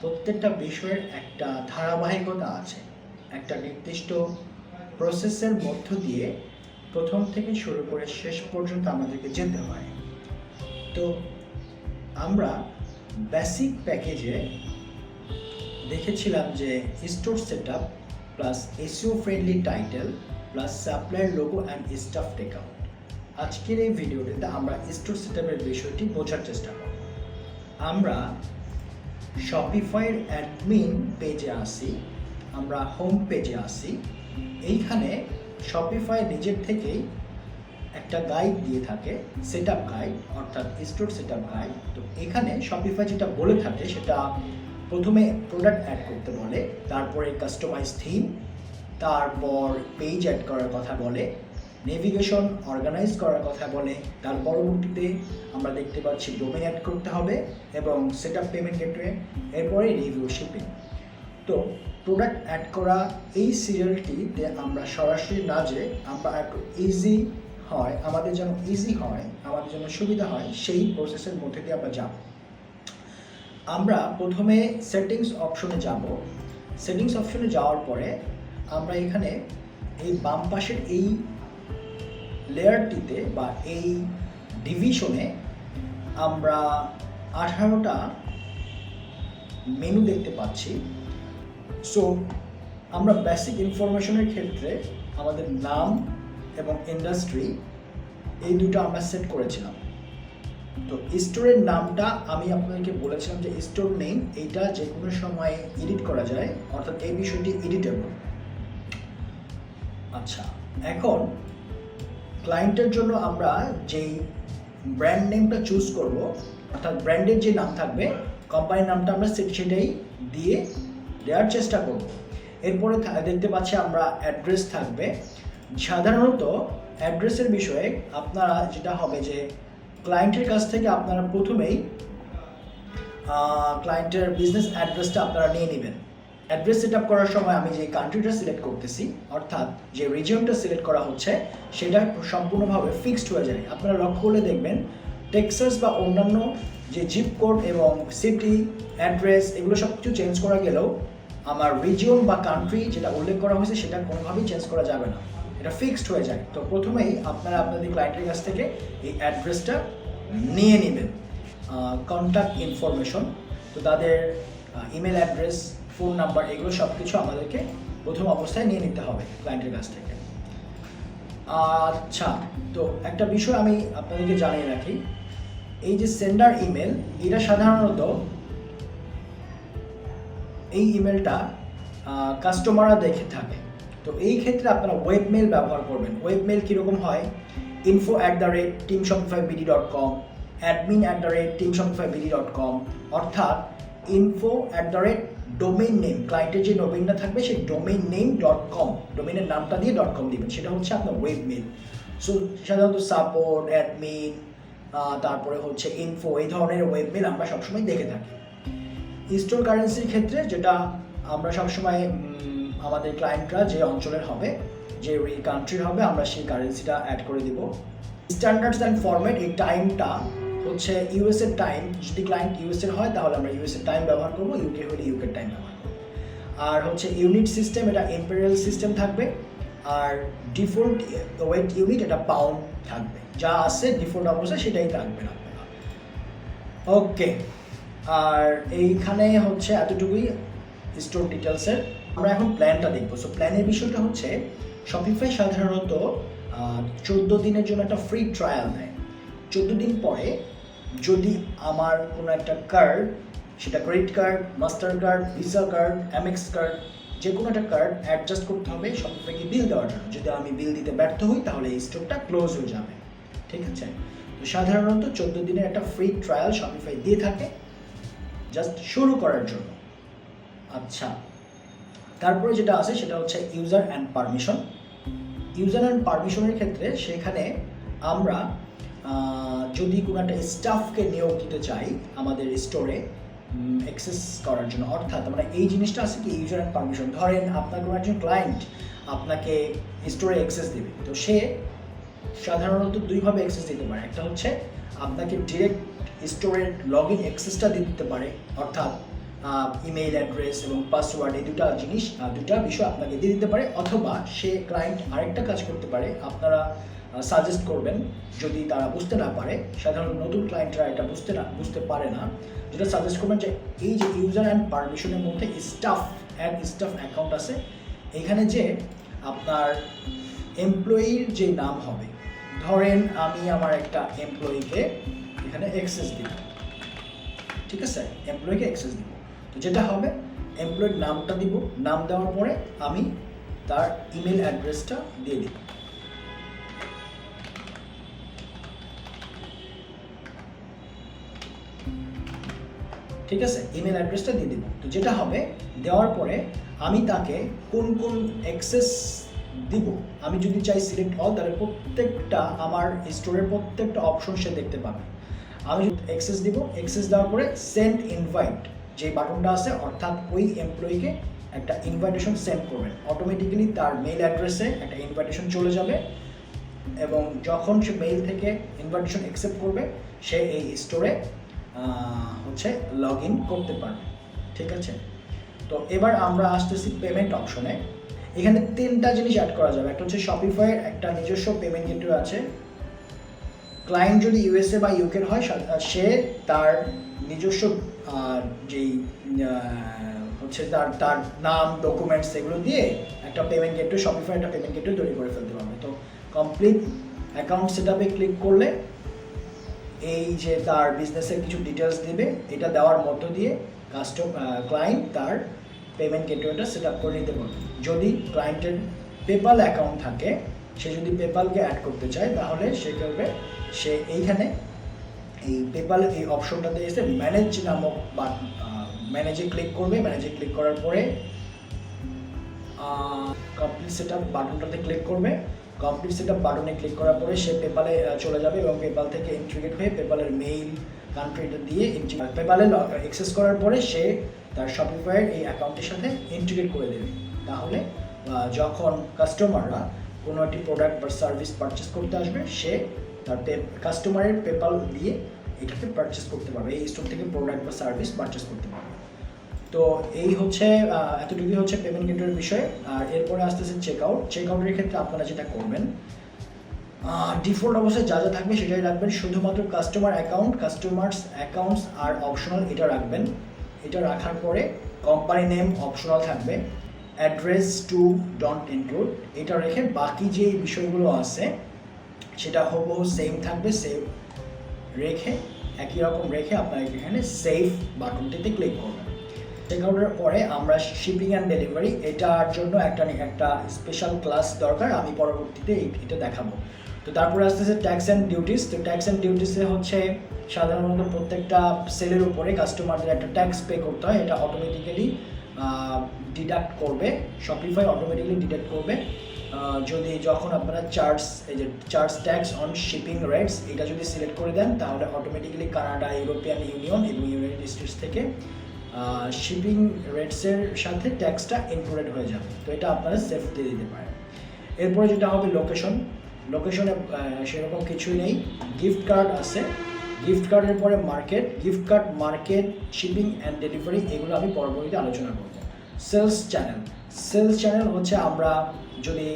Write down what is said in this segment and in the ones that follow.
প্রত্যেকটা বিষয়ের একটা ধারাবাহিকতা আছে, একটা নির্দিষ্ট প্রসেসের মধ্য দিয়ে প্রথম থেকে শুরু করে শেষ পর্যন্ত আমাদেরকে যেতে হয়। তো আমরা বেসিক প্যাকেজে দেখেছিলাম যে store setup plus SEO friendly title plus supplier logo and staff takeout. আজকের এই ভিডিওটিতে আমরা স্টোর সেটআপের বিষয়টি বোঝার চেষ্টা করব। আমরা শপিফাইয়ের অ্যাডমিন পেজে আসি, আমরা হোম পেজে আসি। এইখানে শপিফাই নিজের থেকেই একটা গাইড দিয়ে থাকে, সেটআপ গাইড অর্থাৎ স্টোর সেটআপ গাইড। তো এখানে শপিফাই যেটা বলে থাকে সেটা প্রথমে প্রোডাক্ট অ্যাড করতে বলে, তারপরে কাস্টমাইজ থিম, তারপর পেজ অ্যাড করার কথা বলে, নেভিগেশন অর্গানাইজ করার কথা বলে, তার পরবর্তীতে আমরা দেখতে পাচ্ছি ডোমেন অ্যাড করতে হবে এবং সেটআপ পেমেন্ট গেটওয়ে, এরপরে রিভিউ শিপিং। তো প্রোডাক্ট অ্যাড করা এই সিরিয়ালটিতে আমরা সরাসরি না যে আমরা একটু ইজি হয়, আমাদের যেন ইজি হয়, আমাদের জন্য সুবিধা হয়, সেই প্রসেসের মধ্যে দিয়ে আমরা যাব। আমরা প্রথমে সেটিংস অপশনে যাব। সেটিংস অপশনে যাওয়ার পরে আমরা এখানে এই বাম পাশের এই লেয়ারটিতে বা এই ডিভিশনে আমরা 18টা মেনু দেখতে পাচ্ছি। সো আমরা বেসিক ইনফরমেশনের ক্ষেত্রে আমাদের নাম এবং ইন্ডাস্ট্রি এই দুটো আমরা সেট করেছিলাম। তো স্টোরের নামটা আমি আপনাদেরকে বলেছিলাম যে স্টোর নেম এইটা যে কোনো সময় এডিট করা যায়, অর্থাৎ এই বিষয়টি এডিটেবল। আচ্ছা, এখন ক্লায়েন্টের জন্য আমরা যেই ব্র্যান্ড নেমটা চুজ করব, অর্থাৎ ব্র্যান্ডের যে নাম থাকবে, কোম্পানির নামটা আমরা সেটাই দিয়ে দেওয়ার চেষ্টা করব। এরপরে দেখতে পাচ্ছি আমরা অ্যাড্রেস থাকবে। সাধারণত অ্যাড্রেসের বিষয়ে আপনারা যেটা হবে যে ক্লায়েন্টের কাছ থেকে আপনারা প্রথমেই ক্লায়েন্টের বিজনেস অ্যাড্রেসটা আপনারা নিয়ে নেবেন। অ্যাড্রেস সেট আপ করার সময় আমি যে কান্ট্রিটা সিলেক্ট করতেছি, অর্থাৎ যে রিজিয়নটা সিলেক্ট করা হচ্ছে, সেটা সম্পূর্ণভাবে ফিক্সড হয়ে যায়। আপনারা লক্ষ্য করলে দেখবেন টেক্সাস বা অন্যান্য যে জিপ কোড এবং সিটি অ্যাড্রেস এগুলো সব কিছু চেঞ্জ করা গেলেও আমার রিজিয়ন বা কান্ট্রি যেটা উল্লেখ করা হয়েছে সেটা কোনোভাবেই চেঞ্জ করা যাবে না, এটা ফিক্সড হয়ে যায়। তো প্রথমেই আপনারা আপনাদের ক্লায়েন্টের কাছ থেকে এই অ্যাড্রেসটা নিয়ে নেবেন। কন্ট্যাক্ট ইনফরমেশন, তো তাদের ইমেল অ্যাড্রেস, ফোন নাম্বার, এগুলো সব কিছু আমাদেরকে প্রথম অবস্থায় নিয়ে নিতে হবে ক্লায়েন্টের কাছ থেকে। আচ্ছা, তো একটা বিষয় আমি আপনাদেরকে জানিয়ে রাখি, এই যে সেন্ডার ইমেল, এটা সাধারণত এই ইমেলটা কাস্টমাররা দেখে থাকে। তো এই ক্ষেত্রে আপনারা ওয়েব মেল ব্যবহার করবেন। ওয়েব মেল কীরকম হয়? info@teamshopifybd.com, admin@teamshopifybd.com, অর্থাৎ info@ডোমেইন নেম, ক্লায়েন্টের যে ডোমেইনটা থাকবে সেই ডোমেইন নেম .com, ডোমেইনের নামটা দিয়ে .com দিবেন, সেটা হচ্ছে আপনার ওয়েব মেল। সো সাধারণত সাপোর্ট, অ্যাডমিন, তারপরে হচ্ছে ইনফো, এই ধরনের ওয়েব মেল আমরা সবসময় দেখে থাকি। স্টোর কারেন্সির ক্ষেত্রে যেটা আমরা সবসময় আমাদের ক্লায়েন্টরা যে অঞ্চলের হবে, যে কান্ট্রির হবে, আমরা সেই কারেন্সিটা অ্যাড করে দিব। স্ট্যান্ডার্ডস অ্যান্ড ফরম্যাট, এই টাইমটা হচ্ছে ইউএসএর টাইম। যদি ক্লায়েন্ট ইউএসএর হয় তাহলে আমরা ইউএসএর টাইম ব্যবহার করবো, ইউকে হলে ইউকের টাইম ব্যবহার করবো। আর হচ্ছে ইউনিট সিস্টেম, এটা ইম্পেরিয়াল সিস্টেম থাকবে। আর ডিফল্ট ওয়েট ইউনিট, এটা পাউন্ড থাকবে। যা আছে ডিফল্ট অবস্থায় সেটাই থাকবে না। ওকে, আর এইখানে হচ্ছে এতটুকুই স্টোর ডিটেলসের। আমরা এখন প্ল্যানটা দেখবো। সো প্ল্যানের বিষয়টা হচ্ছে শপিফাই সাধারণত 14 দিনের জন্য একটা ফ্রি ট্রায়াল দেয়। 14 দিন পরে যদি আমার কোনো একটা কার্ড, সেটা credit card, master card, visa card, MX card, যে কোনো একটা কার্ড অ্যাডজাস্ট করতে হবে শপিফাইকে বিল দেওয়ার জন্য। যদি আমি বিল দিতে ব্যর্থ হই তাহলে এই স্টোরটা ক্লোজ হয়ে যাবে। ঠিক আছে? তো সাধারণত 14 দিনের একটা ফ্রি ট্রায়াল শপিফাই দিয়ে থাকে জাস্ট শুরু করার জন্য। আচ্ছা, তারপরে যেটা আছে সেটা হচ্ছে user and permission. User and পারমিশনের ক্ষেত্রে সেখানে আমরা যদি কোনো একটা স্টাফকে নিয়োগ দিতে চাই আমাদের স্টোরে অ্যাক্সেস করার জন্য, অর্থাৎ আমরা এই জিনিসটা আছে কি ইউজার অ্যান্ড পারমিশন। ধরেন আপনার কোনো একজন ক্লায়েন্ট আপনাকে স্টোরে অ্যাক্সেস দেবে, তো সে সাধারণত দুইভাবে অ্যাক্সেস দিতে পারে। একটা হচ্ছে আপনাকে ডিরেক্ট স্টোরের লগ ইন অ্যাক্সেসটা দিতে পারে, অর্থাৎ ইমেইল অ্যাড্রেস এবং পাসওয়ার্ড, এই দুটা বিষয় আপনাকে দিয়ে দিতে পারে। অথবা সে ক্লায়েন্ট আরেকটা কাজ করতে পারে, আপনারা সাজেস্ট করবেন যদি তারা বুঝতে না পারে, সাধারণত নতুন ক্লায়েন্টরা এটা বুঝতে পারে না, যেটা সাজেস্ট করবেন যে এই যে ইউজার অ্যান্ড পারমিশনের মধ্যে স্টাফ অ্যাকাউন্ট আছে, এখানে যে আপনার এমপ্লয়ির যে নাম হবে, ধরেন আমি আমার একটা এমপ্লয়িকে এখানে অ্যাক্সেস দিব, ঠিক আছে, এমপ্লয়িকে অ্যাক্সেস দিব। তো যেটা হবে এমপ্লয়ির নামটা দিব, নাম দেওয়ার পরে আমি তার ইমেল অ্যাড্রেসটা দিয়ে দিব। ঠিক আছে, ইমেল অ্যাড্রেসটা দিয়ে দিব। তো যেটা হবে দেওয়ার পরে আমি তাকে কোন অ্যাক্সেস দিব, আমি যদি চাই সিলেক্ট অল, তাহলে প্রত্যেকটা আমার স্টোরের প্রত্যেকটা অপশন সে দেখতে পাবে। আমি অ্যাক্সেস দিব, অ্যাক্সেস দেওয়ার পরে সেন্ড ইনভাইট যে বাটনটা আছে, অর্থাৎ ওই এমপ্লয়িকে একটা ইনভাইটেশন সেন্ড করবেন, অটোমেটিক্যালি তার মেইল অ্যাড্রেসে একটা ইনভাইটেশন চলে যাবে এবং যখন সে মেইল থেকে ইনভাইটেশন অ্যাকসেপ্ট করবে সে এই স্টোরে লগ ইন করতে পারবে। ঠিক আছে, তো এবার আমরা আসতেছি পেমেন্ট অপশনে। এখানে 3টা জিনিস অ্যাড করা যাবে। একটা হচ্ছে শপিফাইয়ের একটা নিজস্ব পেমেন্ট গেটওয়ে আছে। ক্লায়েন্ট যদি ইউএসএ বা ইউকের হয়, সে তার নিজস্ব যেই তার নাম, ডকুমেন্টস এগুলো দিয়ে একটা পেমেন্ট গেটওয়ে, শপিফাই একটা পেমেন্ট গেটওয়ে তৈরি করে ফেলতে পারবে। তো কমপ্লিট অ্যাকাউন্ট সেটআপে ক্লিক করলে এই যে তার বিজনেসের কিছু ডিটেলস দেবে, এটা দেওয়ার মধ্য দিয়ে ক্লায়েন্ট তার পেমেন্ট গেটওয়েটা সেট আপ করে নিতে পারবে। যদি ক্লায়েন্টের পেপাল অ্যাকাউন্ট থাকে, সে যদি পেপালকে অ্যাড করতে চায়, তাহলে সে এইখানে এই পেপাল এই অপশনটাতে এসে ম্যানেজ নামক ম্যানেজে ক্লিক করবে। ম্যানেজে ক্লিক করার পরে কমপ্লিট সেট আপ বাটনটাতে ক্লিক করবে। কমপ্লিট সেট আপ বাটনে ক্লিক করার পরে সে পেপালে চলে যাবে এবং পেপাল থেকে ইন্টিগ্রেট হয়ে পেপালের মেইল কান্ট্রিটা দিয়ে পেপালে অ্যাক্সেস করার পরে সে তার শপিফাইয়ের এই অ্যাকাউন্টের সাথে ইন্টিগ্রেট করে দেবে। তাহলে যখন কাস্টমাররা কোনো একটি প্রোডাক্ট বা সার্ভিস পারচেস করতে আসবে, সে তার কাস্টমারের পেপাল দিয়ে এটাকে পারচেস করতে পারবে, এই স্টোর থেকে প্রোডাক্ট বা সার্ভিস পারচেস করতে পারবে। তো এই এতটুকুই হচ্ছে পেমেন্ট গেটওয়ের বিষয়। আর এরপরে আসতেছে চেকআউটের ক্ষেত্রে আপনারা যেটা করবেন, ডিফল্ট অবস্থায় যা থাকবে সেটাই রাখবেন। শুধুমাত্র কাস্টমার্স অ্যাকাউন্টস আর অপশনাল এটা রাখবেন। এটা রাখার পরে কোম্পানি নেম অপশনাল থাকবে, অ্যাড্রেস টু ডন্ট ইনক্লুড, এটা রেখে বাকি যে বিষয়গুলো আছে সেটা হুবহু সেম থাকবে। একই রকম রেখে আপনারা এখানে সেভ বাটনটিতে ক্লিক করবেন। চেকআউটের পরে আমরা শিপিং অ্যান্ড ডেলিভারি, এটার জন্য একটা স্পেশাল ক্লাস দরকার, আমি পরবর্তীতে এটা দেখাবো। তো তারপরে আসতেছে ট্যাক্স অ্যান্ড ডিউটিস। তো ট্যাক্স অ্যান্ড ডিউটিসে সাধারণত প্রত্যেকটা সেলের উপরে কাস্টমারদের একটা ট্যাক্স পে করতে হয়, এটা অটোমেটিক্যালি ডিডাক্ট করবে, শপিফাই অটোমেটিক্যালি ডিডাক্ট করবে। যখন আপনারা charge tax on shipping rates এটা যদি সিলেক্ট করে দেন, তাহলে অটোমেটিক্যালি কানাডা, ইউরোপিয়ান ইউনিয়ন এবং ইউনাইটেড স্টেটস থেকে শিপিং রেটসের সাথে ট্যাক্সটা ইনক্লুডেড হয়ে যাবে। তো এটা আপনারা সেফ দিয়ে দিতে পারেন। এরপরে যেটা হবে লোকেশনে সেরকম কিছুই নেই। গিফট কার্ড আছে, গিফট কার্ডের পরে মার্কেট শিপিং অ্যান্ড ডেলিভারি, এগুলো আমি পরবর্তীতে আলোচনা করব। সেলস চ্যানেল হচ্ছে আমরা যদি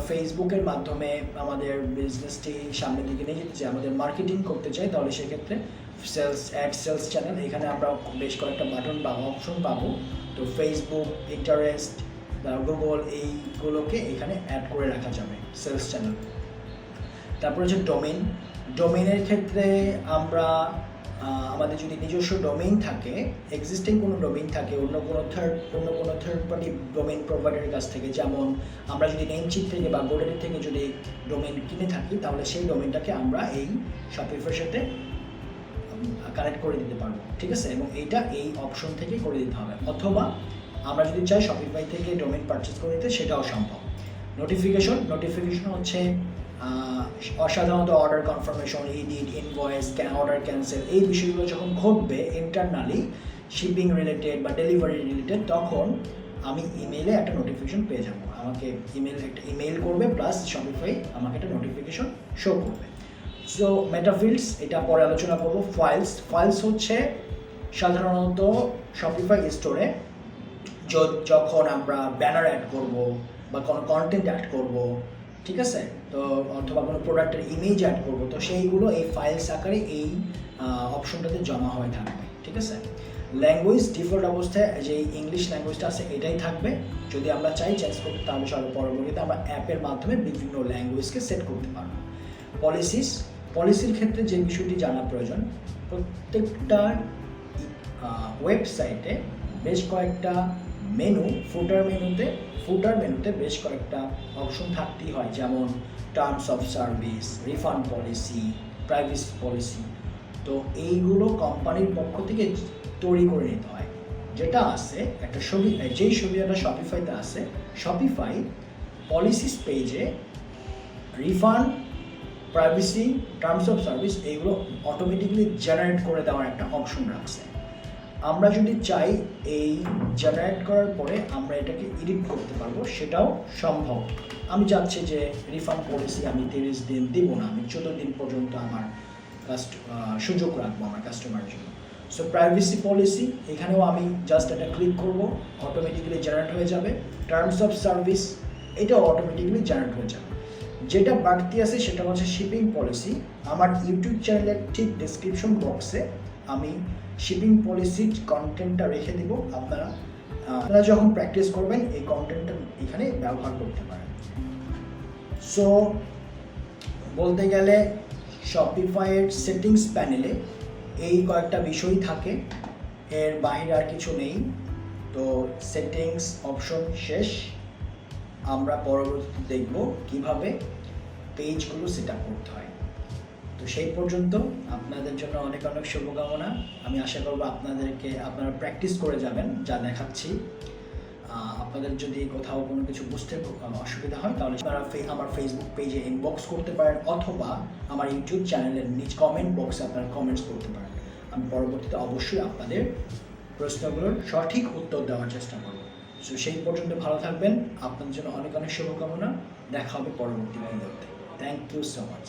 ফেসবুকের মাধ্যমে আমাদের বিজনেসটি সামনের দিকে নিয়ে যেতে চাই, আমাদের মার্কেটিং করতে চাই, তাহলে সেক্ষেত্রে সেলস চ্যানেল, এখানে আমরা বেশ কয়েকটা বাটন বা অপশন পাবো। তো ফেসবুক, পিন্টারেস্ট, গুগল, এইগুলোকে এখানে অ্যাড করে রাখা যাবে সেলস চ্যানেল। তারপর হচ্ছে ডোমেইনের ক্ষেত্রে আমরা আমাদের যদি নিজস্ব ডোমেইন থাকে, এক্সিস্টিং কোনো ডোমেইন থাকে অন্য কোনো থার্ড পার্টি ডোমেইন প্রোভাইডারের কাছ থেকে, যেমন আমরা যদি নেমচিপ থেকে বা গোডারি থেকে যদি ডোমেইন কিনে থাকি, তাহলে সেই ডোমেইনটাকে আমরা এই শপিফাইয়ের সাথে কানেক্ট করে দিতে পারবো। ঠিক আছে, এবং এইটা এই অপশন থেকে করে দিতে হবে। অথবা আমরা যদি চাই শপিফাই থেকে ডোমেইন পারচেস করে দিতে, সেটাও সম্ভব। নোটিফিকেশন হচ্ছে অসাধারণত order confirmation, edit, invoice, order cancel, এই বিষয়গুলো যখন ঘটবে ইন্টারনালি শিপিং রিলেটেড বা ডেলিভারি রিলেটেড, তখন আমি ইমেইলে একটা নোটিফিকেশন পেয়ে যাব। আমাকে একটা ইমেইল করবে, প্লাস শপিফাই আমাকে একটা নোটিফিকেশন শো করবে। সো মেটাফিল্ডস এটা পরে আলোচনা করব। ফাইলস হচ্ছে সাধারণত শপিফাই স্টোরে যখন আমরা ব্যানার অ্যাড করব বা কোনো কন্টেন্ট অ্যাড করব, ঠিক আছে, তো অথবা কোনো প্রোডাক্টের ইমেজ অ্যাড করব, তো সেইগুলো এই ফাইলস আকারে এই অপশনটাতে জমা হয়ে থাকবে, ঠিক আছে। ল্যাঙ্গুয়েজ ডিফল্ট অবস্থায় যে ইংলিশ ল্যাঙ্গুয়েজটা আছে এটাই থাকবে। যদি আমরা চাই চেঞ্জ করতে, তাহলে পরবর্তীতে আমরা অ্যাপের মাধ্যমে বিভিন্ন ল্যাঙ্গুয়েজকে সেট করতে পারবো। পলিসির ক্ষেত্রে যে বিষয়টি জানা প্রয়োজন, প্রত্যেকটা ওয়েবসাইটে বেশ কয়েকটা মেনু, ফুটার মেনুতে বেশ কয়েকটা অপশন থাকতেই হয়, যেমন terms of service, refund policy, privacy policy. তো এইগুলো কোম্পানির পক্ষ থেকে তৈরি করে নিতে হয়। যেটা আছে একটা যেই সুবিধাটা শপিফাইতে আছে, শপিফাই পলিসিস পেজে refund, privacy, terms of service এইগুলো অটোমেটিকলি জেনারেট করে দেওয়ার একটা অপশন রাখছে। আমরা যদি চাই এই জেনারেট করার পরে আমরা এটাকে এডিট করতে পারবো, সেটাও সম্ভব। আমি চাচ্ছি যে রিফান্ড পলিসি আমি 30 দিন দিব না, আমি 14 দিন পর্যন্ত আমার সুযোগ রাখবো আমার কাস্টমারের জন্য। সো প্রাইভেসি পলিসি, এখানেও আমি জাস্ট এটা ক্লিক করব, অটোমেটিক্যালি জেনারেট হয়ে যাবে। টার্মস অফ সার্ভিস, এটাও অটোমেটিক্যালি জেনারেট হয়ে যাবে। যেটা বাড়তি আছে সেটা হচ্ছে শিপিং পলিসি। আমার ইউটিউব চ্যানেলের ঠিক ডেসক্রিপশন বক্সে আমি শিপিং পলিসির কন্টেন্টটা রেখে দেব। আপনারা যখন প্র্যাকটিস করবেন এই কন্টেন্টটা এখানে ব্যবহার করতে পারেন। সো বলতে গেলে শপিফাইয়ের সেটিংস প্যানেলে এই কয়েকটা বিষয় থাকে, এর বাইরে আর কিছু নেই। তো সেটিংস অপশন শেষ, আমরা পরবর্তীতে দেখব কিভাবে পেজগুলো সেট আপ করতে হয়। তো সেই পর্যন্ত আপনাদের জন্য অনেক অনেক শুভকামনা। আমি আশা করব আপনারা প্র্যাকটিস করে যাবেন যা দেখাচ্ছি। আপনাদের যদি কোথাও কোনো কিছু বুঝতে অসুবিধা হয় তাহলে আপনারা আমার ফেসবুক পেজে ইনবক্স করতে পারেন, অথবা আমার ইউটিউব চ্যানেলের নিচ কমেন্ট বক্সে আপনারা কমেন্টস করতে পারেন। আমি পরবর্তীতে অবশ্যই আপনাদের প্রশ্নগুলোর সঠিক উত্তর দেওয়ার চেষ্টা করব। সো সেই পর্যন্ত ভালো থাকবেন, আপনাদের জন্য অনেক অনেক শুভকামনা। দেখা হবে পরবর্তী ভিডিওতে। Thank you so much.